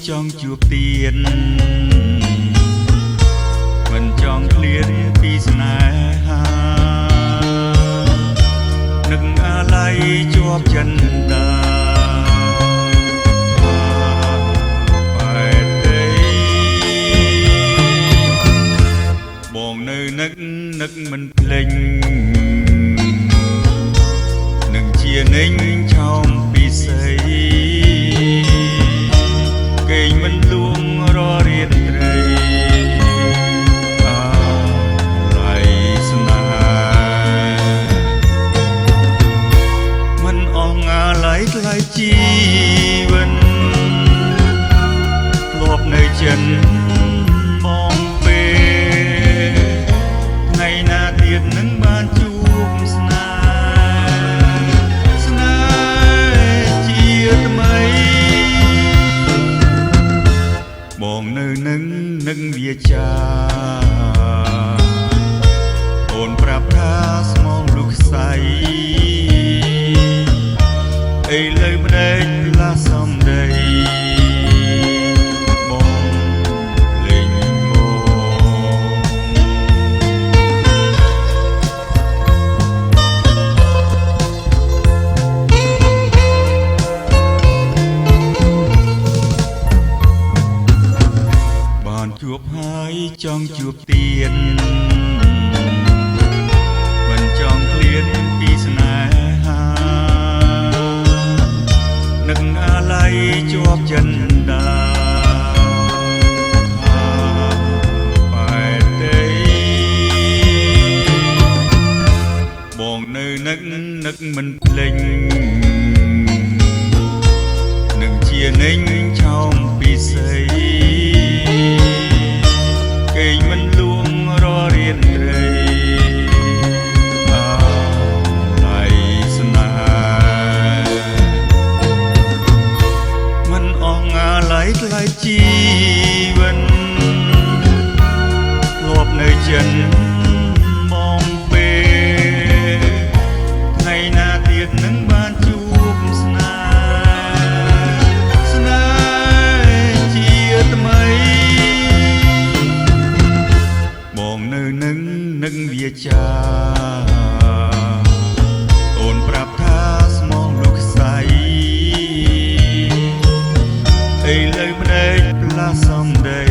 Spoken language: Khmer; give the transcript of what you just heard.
ចង់ជួបទៀតមិនចង់ឃ្លានពីស្នេហានឹកអាឡ័យជាប់ចិនដាបងនៅនឹកមិនភ្លេចនឹងជានិញឆោមពីស័យគេងមិនលួងររៀនត្រីអាឡ័យស្នេហ៍មិនអស់អាឡ័យថ្លៃជីវិតធ្លាប់នៅចិនបងថ្ងៃណាទៀតនឹងបានជួបស្នេហ៍ជាថ្មីបងនៅនឹងវាចាអូនប្រាប់ថាស្មងលោកខ្សៃឥឡូវម្ដេចឡាសំដីជួបហើយចង់ជួបទៀតមិនចង់ឃ្លានពីស្នេហានឹកអាឡ័យជាប់ចិនដាបែទេបងនៅនឹកមិនភ្លេចនឹងជានិញឆោមពីស័យគេងមិនលួងររៀនត្រីអាឡ័យស្នេហ៍មិនអស់អាឡ័យថ្លៃជីវិតធ្លាប់នៅចិនបងពេលថ្ងៃណាទៀតនឹងបានជួបស្នេហ៍ជាថ្មីបងនៅនឹងវាចាអូនប្រាប់ថាស្មងលោកខ្សៃឥឡូវម្ដេចផ្លាស់សំដី